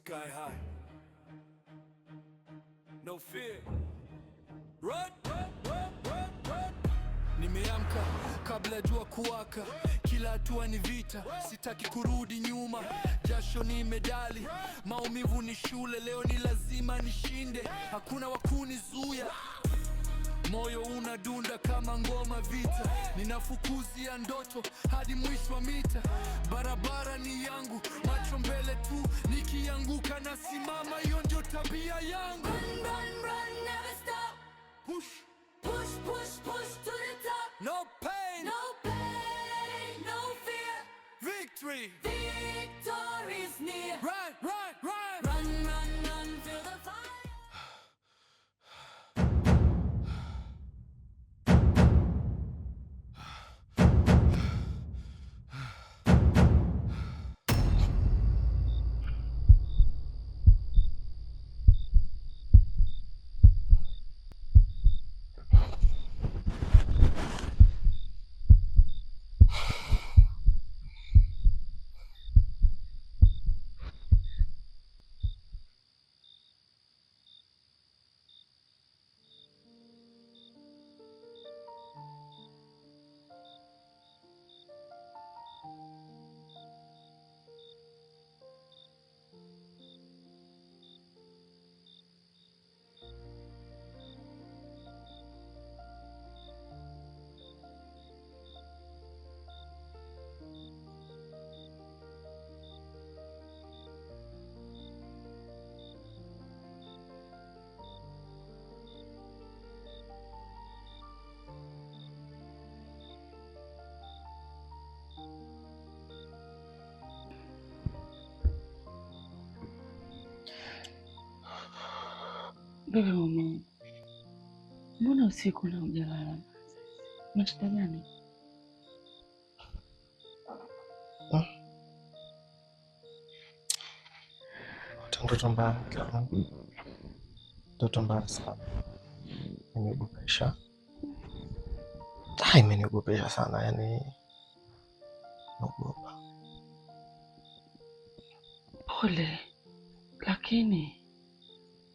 sky high. No fear. Run, run, run, run, run. Nimeamka kabla jua kuwaka, kila hatua ni vita, sitaki kurudi nyuma. Jasho ni medali, maumivu ni shule, leo ni lazima nishinde, hakuna wakunizuia. Moyo unadunda kama ngoma vita, ninafukuzia ndoto hadi mwisho wa mita. Barabara ni yangu, macho mbele tu, nikianguka na simama, hiyo ndio tabia yangu. Run, run, run, never stop. Push, Push, push, push to the top. no pain, No pain, no fear. victory. Victory is near. Run, run, run. Run, run, run, feel the fire. Bebe mama, mbona usiku na hujalala? Una shida gani? Ndoto mbaya mke wangu, ndoto mbaya sana, imeniogopesha. Imeniogopesha sana, yani naogopa. Pole, lakini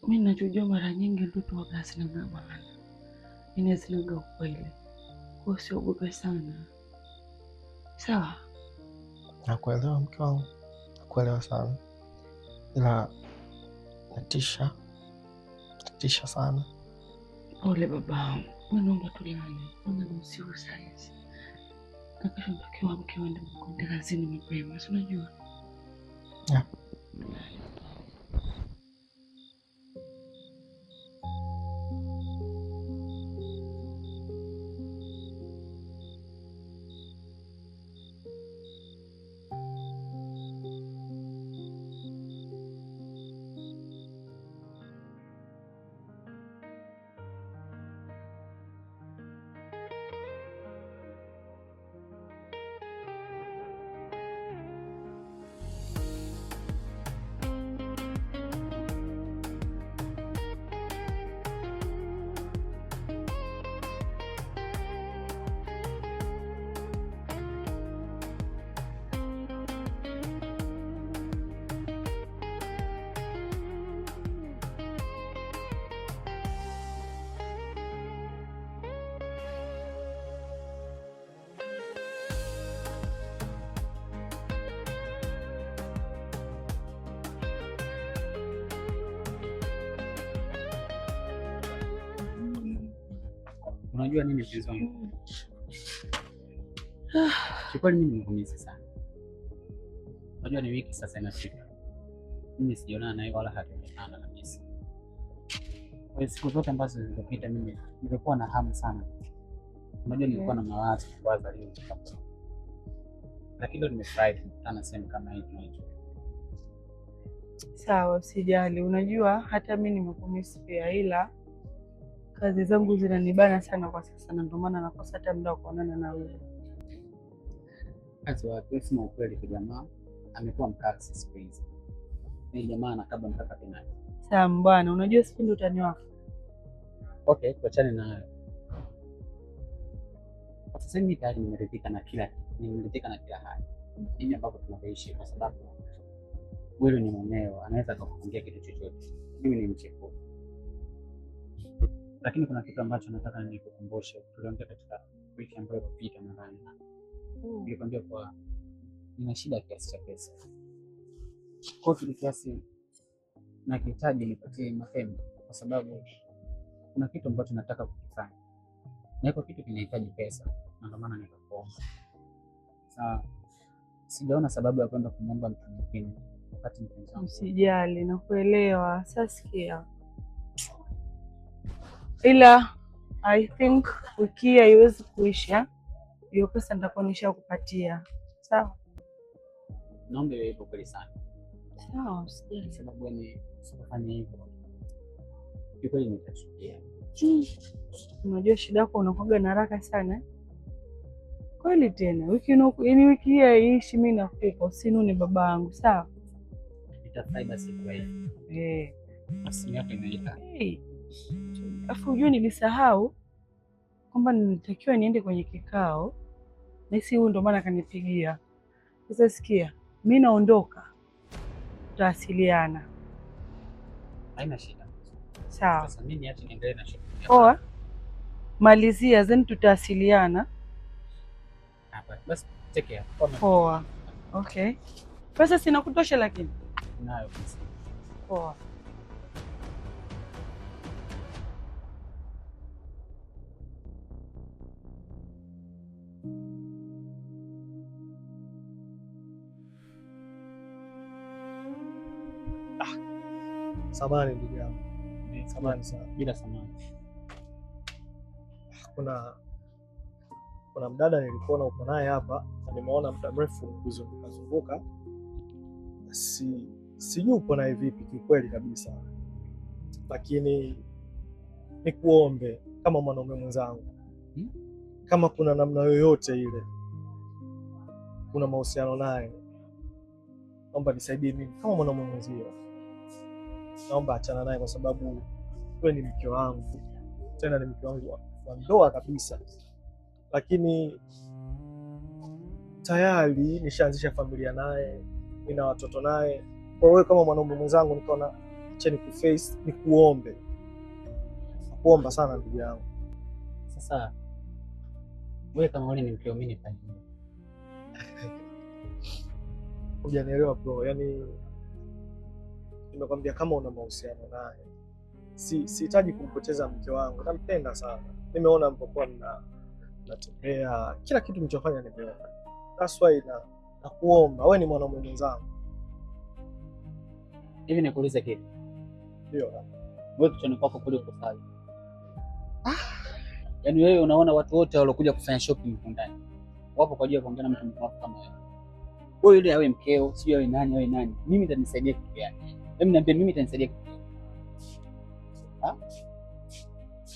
mimi najua mara nyingi ndoto waga hazina maana, hazina ukweli, kwa usiogope sana, sawa? Nakuelewa mke wangu, nakuelewa sana, ila natisha sana. Pole babangu, mimi naomba tulale, maana ni usiku saizi, na kesho nitakiwa mke wangu kwenda kazini mapema, si unajua? Yeah. Unajua nini mpenzi wangu? Kikweli mimi nimekumiss sana. Unajua ni wiki sasa inafika, mimi sijaonana naye wala hatujaonana kabisa. Kwa siku zote ambazo zilizopita mimi nilikuwa na hamu sana. Unajua nilikuwa na mawazo kuwaza leo tutapata. Lakini leo nimefurahi kukutana sehemu kama hii tunayo. Sawa, usijali. Unajua hata mimi nimekumiss pia, ila kazi zangu zinanibana sana kwa sasa, na ndio maana nakosa hata muda wa kuonana na wewe. Kazi wa kusema ukweli, kwa jamaa amekuwa mkasi siku hizi. Ni jamaa anakaba mpaka tena. Sawa bwana, unajua sipendi utani wako. Okay, tuachane na hayo. Sasa mimi tayari nimeridhika na kila hali. Mimi ambapo tunaishi, kwa sababu wewe ni mumeo, anaweza akakuongea kitu chochote. Mimi ni mchepuko. Lakini kuna kitu ambacho nataka nikukumbushe. Tuliongea katika wiki ambayo ilipita nadhani. Nilikwambia kwa nina shida kiasi cha pesa. Kwa hiyo kiasi nakihitaji nipatie mapema kwa sababu kuna kitu ambacho nataka kukifanya. Na hiyo kitu kinahitaji pesa. Na ndio maana nikakuomba. Sasa sijaona sababu ya kwenda kumwomba mtu mwingine wakati mpenzi wangu. Usijali, nakuelewa. Sasa sikia, ila I think wiki hii haiwezi kuisha. Hiyo pesa nitakuwa nishakupatia. Sawa? Naomba iwe hivyo kweli sana. Sawa, usijali. Sababu yani usifanye hivyo. Kweli nitachukia. Unajua shida yako, unakuwa na haraka sana. Kweli tena. Wiki hii haiishi, mimi nakupa. Usinune babangu, sawa? Nitafurahi basi kwa hiyo. Simu yako imeita. Afu unajua nilisahau kwamba nilitakiwa niende kwenye kikao. Na si huyu ndo maana kanipigia. Sasa sikia, mimi naondoka. Tutawasiliana. Haina shida. Sawa. Sasa mimi niache niendelee na shughuli. Poa. Malizia then tutawasiliana. Hapa. Basi take care. Poa. Okay. Pesa sina kutosha lakini. Nayo pesa. Poa. Samahani ndugu yangu. Samahani sana. Bila samahani. Kuna mdada nilikuona uko naye hapa na nimeona muda mrefu kuzunguka. Sijui upo naye vipi kikweli kabisa. Lakini nikuombe kama mwanaume mwenzangu. Kama kuna namna yoyote ile kuna mahusiano naye, naomba nisaidie mimi kama mwanaume mwenzio. Naomba achana naye kwa sababu wewe ni mke wangu. Tena ni mke wangu wa ndoa kabisa. Lakini tayari nishaanzisha familia naye, nina watoto naye. Kwa hiyo kama mwanaume mwenzangu nikaona acha nikuface, nikuombe. Nakuomba sana ndugu yangu. Sasa wewe kama wewe ni mkeo, mimi nifanye nini? Hujanielewa bro, yani nimekwambia kama una mahusiano naye. Sihitaji kumpoteza mke wangu, nampenda sana. Nimeona mpokuwa natembea, kila kitu mlichofanya nimeona. That's why nakuomba, wewe ni mwanaume mwenzangu. Hivi nikuulize kitu. Ndio. Wewe kichwani kwako kule uko sawa. Yaani wewe unaona watu wote walokuja kufanya shopping huko ndani wapo kwa ajili ya kuongea na mtu mkubwa kama wewe. Wewe yule awe mkeo, sio awe nani. Mimi nitanisaidia kitu gani? Hebu niambie mimi nitanisaidia kitu gani?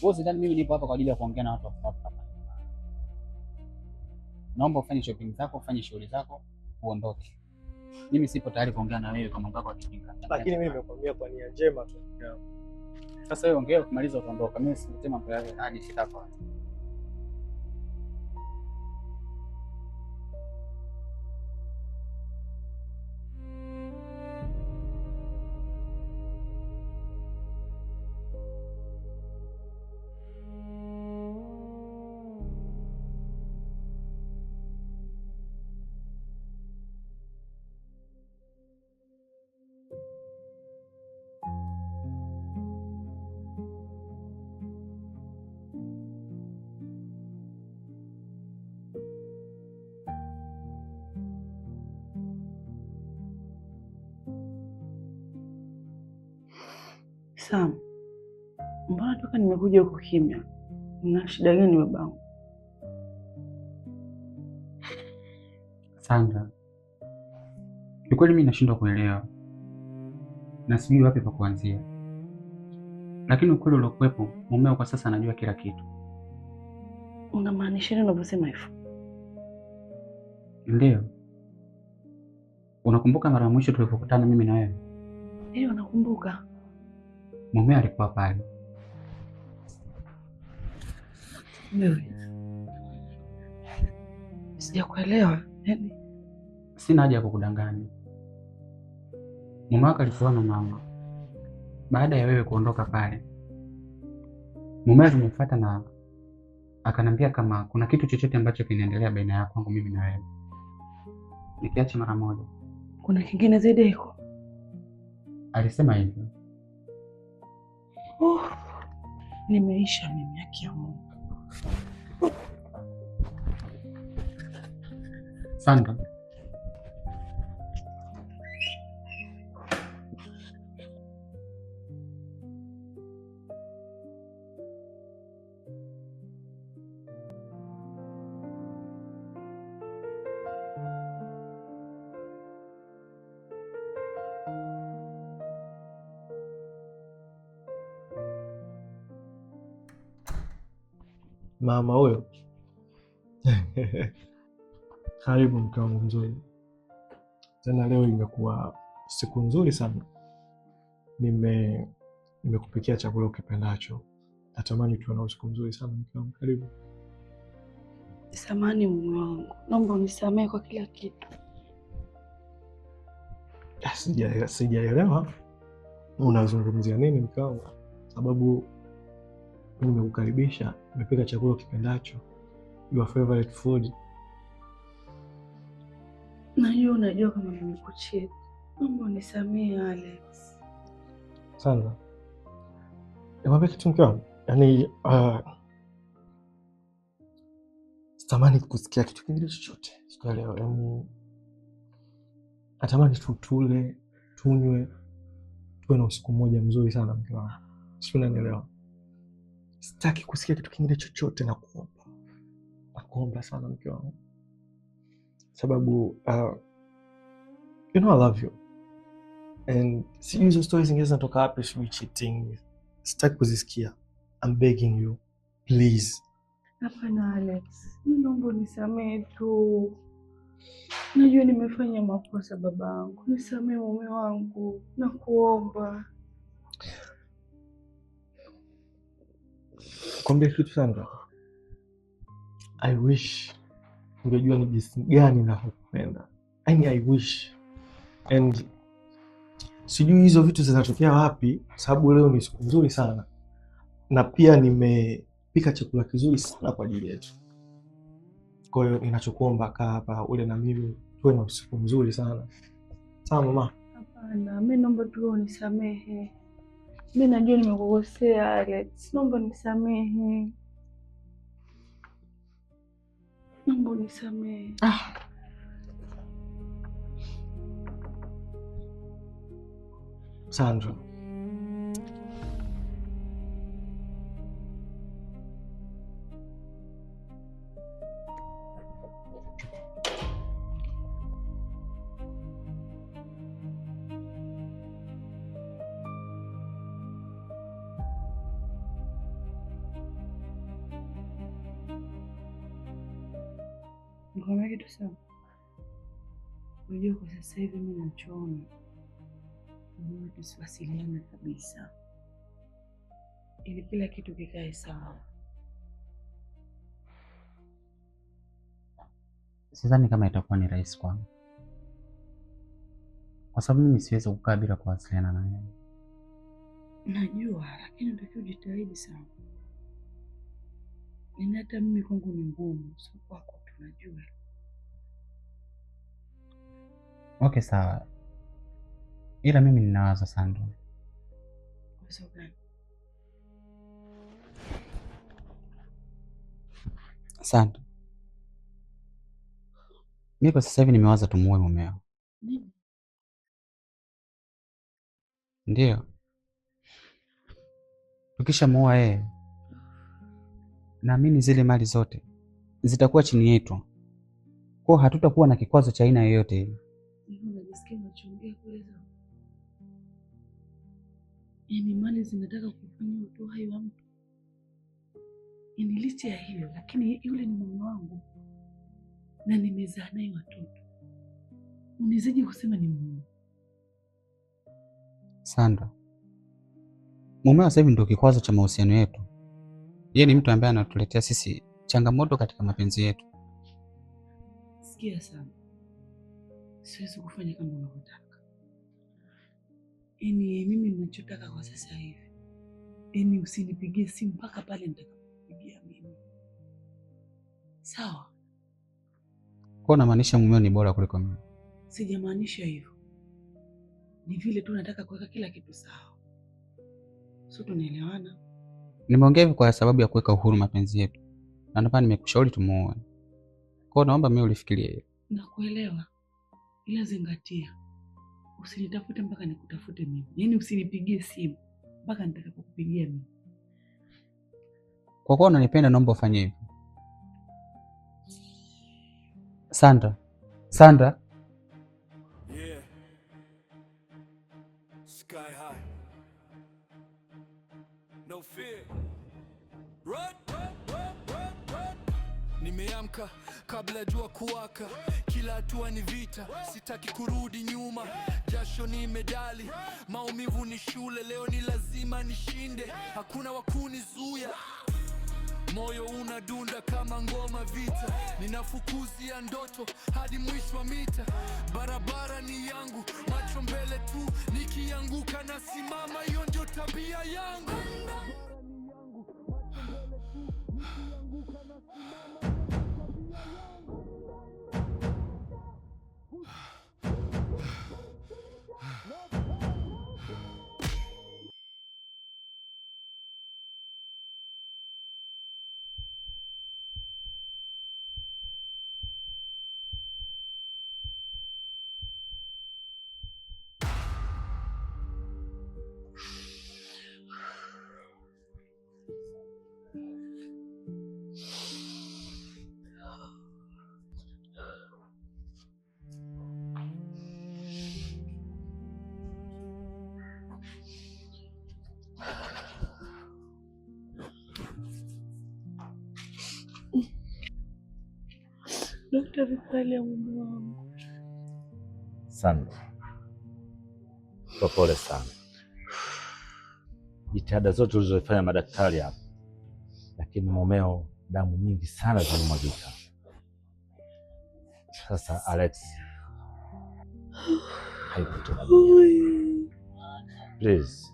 Wewe sidhani mimi nipo hapa kwa ajili ya kuongea na watu hapa. Naomba ufanye shopping zako, ufanye shughuli zako, uondoke. Mimi sipo tayari kuongea na wewe kama mbako akifika. Lakini mimi nimekwambia kwa nia njema tu. Sasa wewe ongea ukimaliza utaondoka. Mimi sikusema mambo yale hadi sitaka. Sam, mbona toka nimekuja huko kimya? Una shida gani babangu? Sandra, kikweli mimi nashindwa kuelewa na sijui wapi pa kuanzia, lakini ukweli uliokuwepo, mumeo kwa sasa anajua kila kitu. Unamaanisha nini unaposema hivyo? Ndio. Unakumbuka mara ya mwisho tulipokutana mimi na wewe? Ndio, nakumbuka. Mumeo alikuwa pale. Wewe. Sijakuelewa. Yaani sina haja ya kukudanganya. mume wako alikuwa na mama. Baada ya wewe kuondoka pale, mume alinifuata na akanambia kama kuna kitu chochote ambacho kinaendelea baina yako mimi na wewe, nikiache mara moja. Kuna kingine zaidi ya hiko? Alisema hivyo. Nimeisha mimi, haki ya Mungu. Sandra, mama huyo. Karibu mke wangu mzuri. Tena leo imekuwa siku nzuri sana. Nimekupikia chakula ukipendacho. Natamani tuwe na usiku mzuri sana mke wangu. Karibu. Samahani mume wangu, naomba unisamehe kwa kila kitu. Sijaelewa unazungumzia nini mke wangu, sababu nimekukaribisha, nimepika chakula ukipendacho, your favorite food. Najua unajua kama nimekucheka. Naomba unisamehe Alex. Sana. Niambie kitu mke wangu. Yaani sitamani kusikia kitu kingine chochote siku ya leo. Yaani natamani tutule, tunywe, tuwe na usiku mmoja mzuri sana mke wangu. Sio, unanielewa? Sitaki kusikia kitu kingine chochote na kuomba. Nakuomba sana mke wangu. Sababu you know I love you. And si hizo stories zingine zinatoka wapi, sijui cheating. Sitaki kuzisikia. I'm begging you. Please. Hapana Alex. Naomba unisamehe tu. Najua nimefanya makosa babangu. Nisamehe mume wangu. Nakuomba. Kwambia kitu sana. I wish ungejua ni jinsi gani nakupenda. I wish. And sijui hizo vitu zinatokea wapi, sababu leo ni siku nzuri sana. Na pia nimepika chakula kizuri sana kwa ajili yetu. Kwa hiyo ninachokuomba, kaa hapa ule na mimi tuwe na usiku mzuri sana. Sawa mama? Hapana, mimi naomba tu unisamehe. Mimi najua nimekukosea Alex. Naomba unisamehe. Naomba unisamehe. Sandra. Nikwambia kitu sawa. Unajua kwa sasa hivi mimi nachoona ndio tusiwasiliane kabisa, ili kila kitu kikae sawa. sidhani kama itakuwa ni rahisi kwangu, kwa sababu mimi siwezi kukaa bila kuwasiliana na yeye. Najua, lakini unatakiwa ujitahidi sana. Ni hata mimi kwangu ni ngumu, sio kwako, tunajua. Okay, sawa. Ila mimi ninawaza Sandra. Wazo gani? Sandra, mimi kwa sasa hivi nimewaza tumuoe mumeo. Nini? Ndio. Tukishamuoa yeye, naamini zile mali zote zitakuwa chini yetu. Kwa hatutakuwa na kikwazo cha aina yoyote ile. Unajisikia unachongea kule za. Yaani mali zinataka kufanya utoe hai wa mtu. Yaani licha ya hiyo, lakini yule ni mume wangu. Na nimezaa naye watoto. Unizaje kusema ni mume? Sandra, mumeo sasa hivi ndio kikwazo cha mahusiano yetu. Yeye ni mtu ambaye anatuletea sisi changamoto katika mapenzi yetu. Sikia sana. Siwezi kufanya kama unavyotaka. Yaani mimi ninachotaka kwa sasa hivi, yaani usinipigie simu mpaka pale nitakapokupigia mimi. Sawa? Kwa unamaanisha mumeo ni bora kuliko mimi? Sijamaanisha hivyo. Ni vile tu nataka kuweka kila kitu sawa. Sio, tunaelewana? Nimeongea hivyo kwa sababu ya kuweka uhuru mapenzi yetu. Na ndio maana nimekushauri tumuoe. Kwa naomba mimi ulifikirie hilo. Nakuelewa. Ila zingatia. Usinitafute mpaka nikutafute mimi. Yaani usinipigie simu mpaka nitakapokupigia mimi. Kwa kuwa unanipenda naomba ufanye hivyo. Sandra. Sandra. Yeah. Sky high. No fear. Run. Nimeamka kabla ya jua kuwaka, kila hatua ni vita, sitaki kurudi nyuma. Jasho ni medali, maumivu ni shule, leo ni lazima nishinde, hakuna wakunizuia. Moyo unadunda kama ngoma vita, ninafukuzia ndoto hadi mwisho wa mita. Barabara ni yangu, macho mbele tu, nikianguka na simama, hiyo ndio tabia yangu. Dokta, vikali ya mume wangu. Sandra, pole sana. Jitihada zote ulizofanya madaktari hapa, lakini mumeo damu nyingi sana zimemwagika. Sasa Alex haikutoka. Please,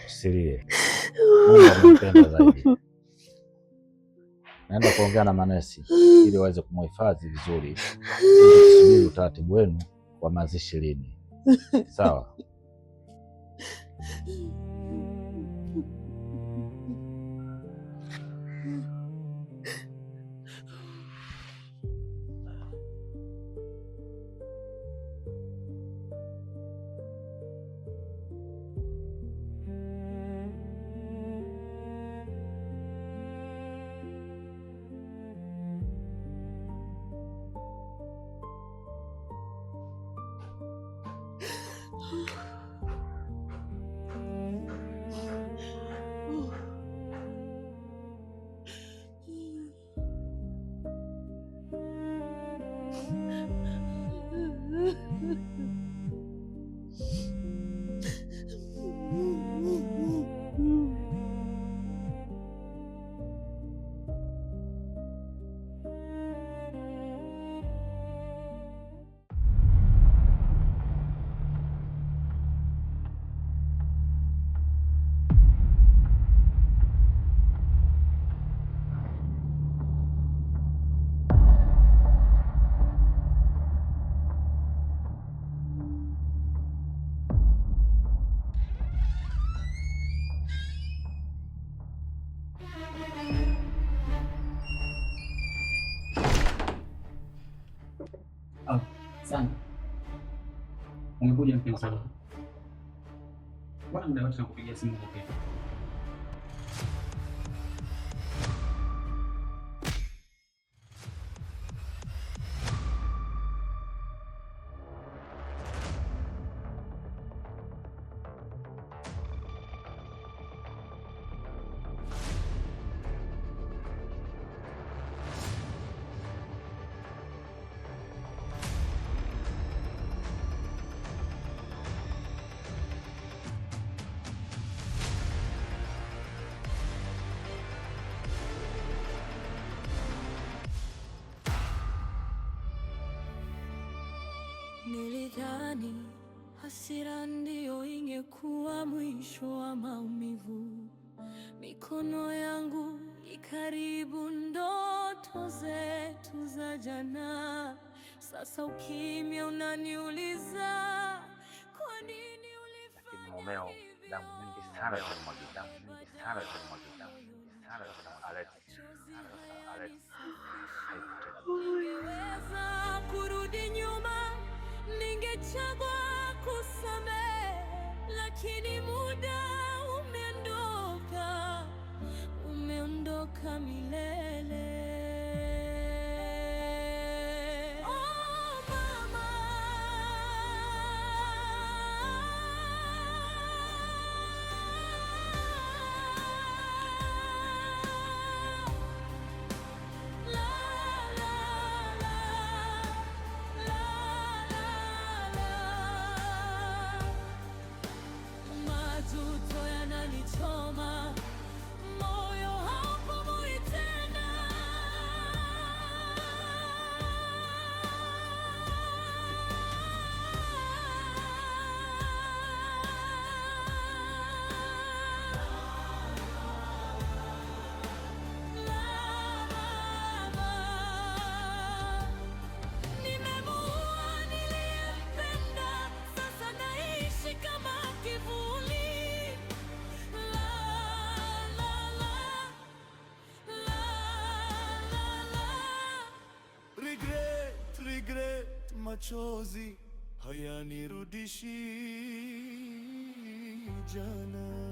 usilie. Mungu anampenda zaidi. Naenda kuongea na manesi ili waweze kumhifadhi vizuri, ili kusubiri utaratibu wenu wa mazishi lini. Sawa? Sana. Umekuja mpenzi wangu. Bwana muda wote nakupigia simu pokea. Nilidhani Hasira ndio ingekuwa mwisho wa maumivu. Mikono yangu ikaribu ndoto zetu za jana. Sasa ukimya unaniuliza kwa nini ulifanya hivi? Damu nyingi sana zinamwagika, Ningeweza kurudi nyuma, ningechagua kusamehe, lakini muda umeondoka milele. Oh mama, la la la la, majuto yananichoma, moyo haupumui tena. Nimemuua niliyempenda, sasa naishi kama kivuli. La la la la la. Regret, machozi hayanirudishi jana.